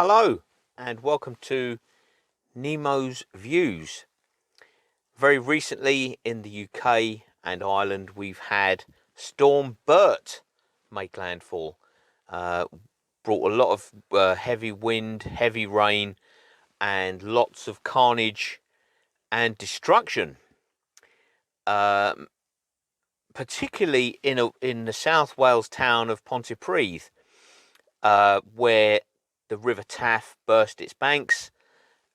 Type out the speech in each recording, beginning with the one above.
Hello and welcome to Nemo's Views. Very recently in the UK and Ireland we've had Storm Bert make landfall. Brought a lot of heavy wind, heavy rain and lots of carnage and destruction. Particularly in the South Wales town of Pontypridd, where the River Taff burst its banks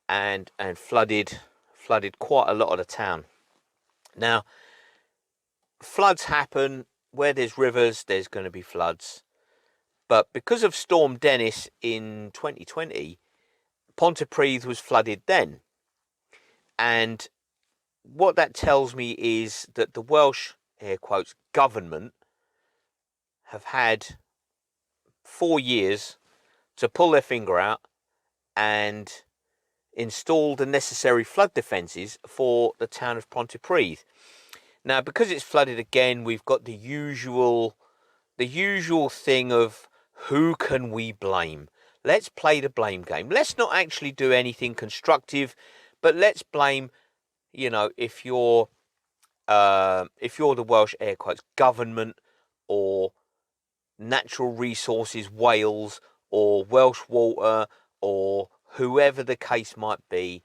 and flooded quite a lot of the town. Now, floods happen where there's rivers. There's going to be floods, but because of Storm Dennis in 2020, Pontypridd was flooded then, and what that tells me is that the Welsh, air quotes, government have had 4 years to pull their finger out and install the necessary flood defences for the town of Pontypridd. Now, because it's flooded again, we've got the usual thing of who can we blame? Let's play the blame game. Let's not actually do anything constructive, but let's blame, if you're the Welsh, air quotes, government, or Natural Resources Wales, or Welsh Water, or whoever the case might be,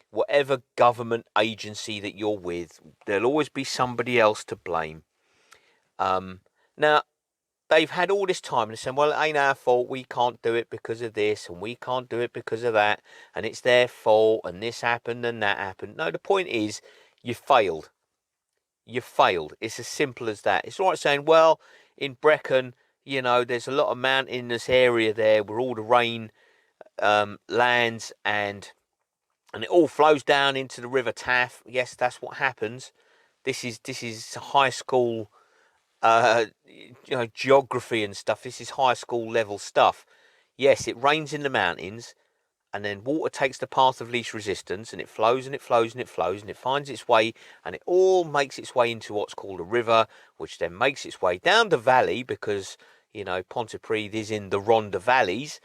whatever government agency that you're with, there'll always be somebody else to blame. Now, they've had all this time and they're saying, well, it ain't our fault, we can't do it because of this, and we can't do it because of that, and it's their fault, and this happened and that happened. No, the point is, you failed. You failed. It's as simple as that. It's all right saying, well, in Brecon, there's a lot of mountainous area there where all the rain lands and it all flows down into the River Taff. Yes, that's what happens. This is high school, geography and stuff. This is high school level stuff. Yes, it rains in the mountains, and then water takes the path of least resistance, and it flows and it flows and it flows, and it finds its way, and it all makes its way into what's called a river, which then makes its way down the valley, because Pontypridd is in the Rhondda valleys.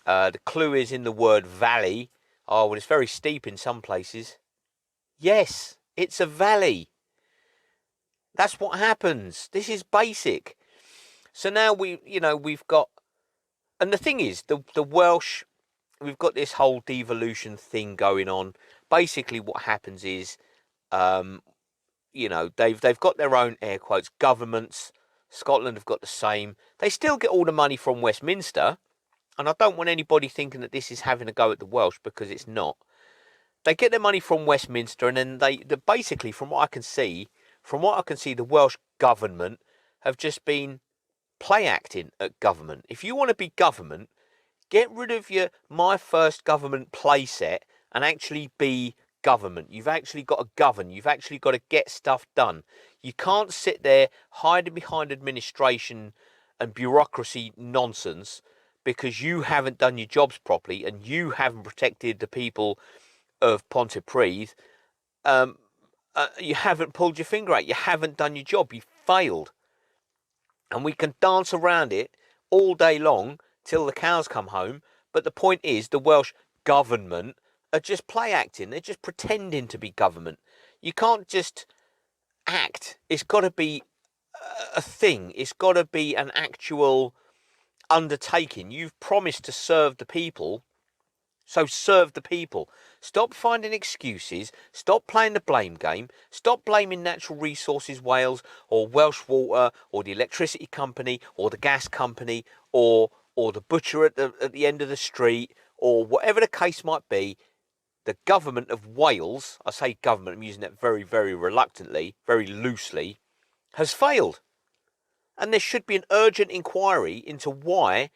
The clue is in the word valley. Oh, well, it's very steep in some places. Yes, it's a valley. That's what happens. This is basic. So now we've got, and the thing is, the Welsh, we've got this whole devolution thing going on. Basically, what happens is, they've got their own, air quotes, governments. Scotland have got the same. They still get all the money from Westminster. And I don't want anybody thinking that this is having a go at the Welsh, because it's not. They get their money from Westminster, and then they basically, from what I can see, the Welsh government have just been play acting at government. If you want to be government, get rid of your my first government play set and actually be government. You've actually got to govern. You've actually got to get stuff done. You can't sit there hiding behind administration and bureaucracy nonsense, because you haven't done your jobs properly and you haven't protected the people of Pontypridd. You haven't pulled your finger out. You haven't done your job. You failed. And we can dance around it all day long till the cows come home. But the point is, the Welsh government are just play acting. They're just pretending to be government. You can't just act. It's got to be a thing. It's got to be an actual undertaking. You've promised to serve the people, so serve the people. Stop finding excuses. Stop playing the blame game. Stop blaming Natural Resources Wales, or Welsh Water, or the electricity company, or the gas company, or the butcher at the end of the street, or whatever the case might be. The government of Wales, I say government, I'm using that very, very reluctantly, very loosely, has failed. And there should be an urgent inquiry into why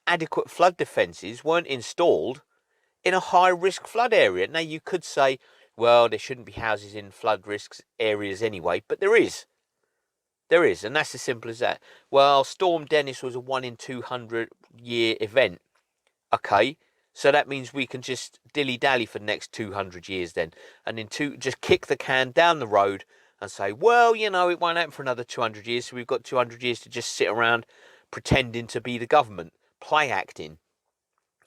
adequate flood defences weren't installed in a high-risk flood area. Now, you could say, well, there shouldn't be houses in flood risk areas anyway, but there is. There is, and that's as simple as that. Well, Storm Dennis was a 1 in 200 year event. Okay, so that means we can just dilly-dally for the next 200 years then, and then just kick the can down the road and say, well, it won't happen for another 200 years, so we've got 200 years to just sit around pretending to be the government, play acting.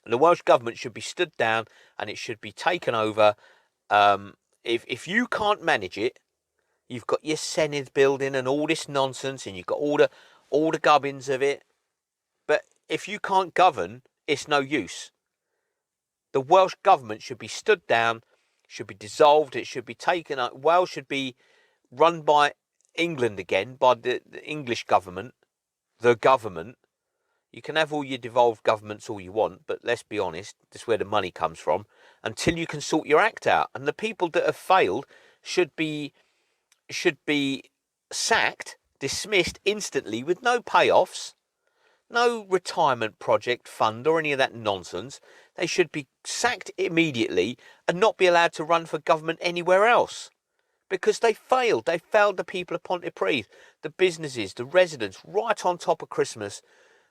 And the Welsh government should be stood down and it should be taken over. If you can't manage it, you've got your Senedd building and all this nonsense, and you've got all the gubbins of it. But if you can't govern, it's no use. The Welsh government should be stood down, should be dissolved. It should be taken out. Wales should be run by England again, by the English government, the government. You can have all your devolved governments all you want, but let's be honest, that's where the money comes from, until you can sort your act out. And the people that have failed should be sacked, dismissed instantly with no payoffs, no retirement project fund or any of that nonsense. They should be sacked immediately and not be allowed to run for government anywhere else. Because they failed. They failed the people of Pontypridd, the businesses, the residents, right on top of Christmas.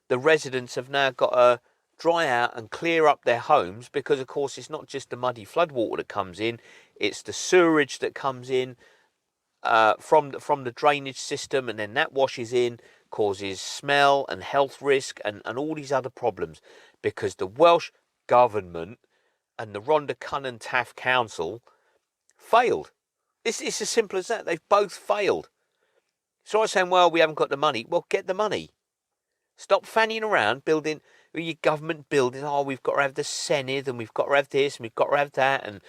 The residents have now got to dry out and clear up their homes because, of course, it's not just the muddy floodwater that comes in, it's the sewerage that comes in from the drainage system, and then that washes in, causes smell and health risk and all these other problems because the Welsh government and the Rhondda Cynon Taf Council failed. It's as simple as that. They've both failed. So I'm saying, well, we haven't got the money. Well, get the money. Stop fanning around building your government buildings. Oh, we've got to have the Senedd and we've got to have this and we've got to have that. And,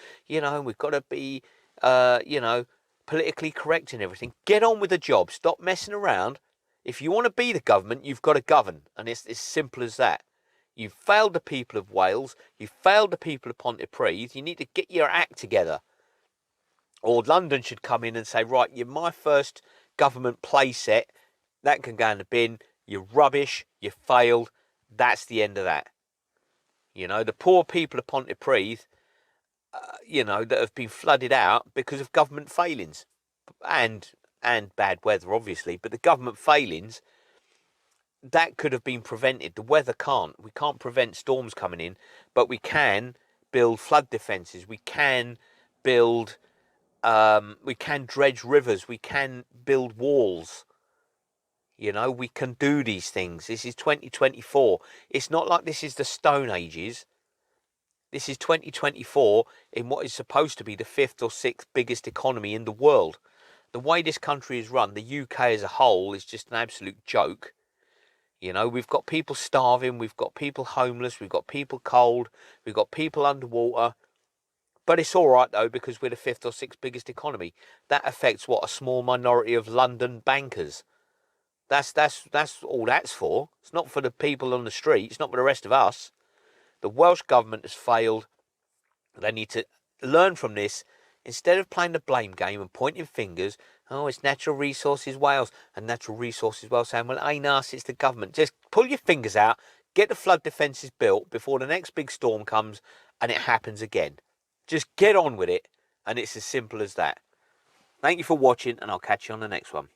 we've got to be, politically correct and everything. Get on with the job. Stop messing around. If you want to be the government, you've got to govern. And it's as simple as that. You've failed the people of Wales. You've failed the people of Pontypridd. You need to get your act together. Or London should come in and say, right, you're my first government play set. That can go in the bin. You're rubbish, you failed, that's the end of that. The poor people of Pontypridd, that have been flooded out because of government failings and bad weather, obviously. But the government failings, that could have been prevented. The weather can't. We can't prevent storms coming in, but we can build flood defences. We can build, we can dredge rivers. We can build walls. We can do these things. This is 2024. It's not like this is the Stone Ages. This is 2024 in what is supposed to be the 5th or 6th biggest economy in the world. The way this country is run, the UK as a whole, is just an absolute joke. We've got people starving, we've got people homeless, we've got people cold, we've got people underwater. But it's all right, though, because we're the 5th or 6th biggest economy. That affects, a small minority of London bankers. That's all that's for. It's not for the people on the street. It's not for the rest of us. The Welsh government has failed. They need to learn from this. Instead of playing the blame game and pointing fingers, oh, it's natural resources Wales, and natural resources Wales saying, well, it ain't us, it's the government. Just pull your fingers out, get the flood defences built before the next big storm comes and it happens again. Just get on with it, and it's as simple as that. Thank you for watching, and I'll catch you on the next one.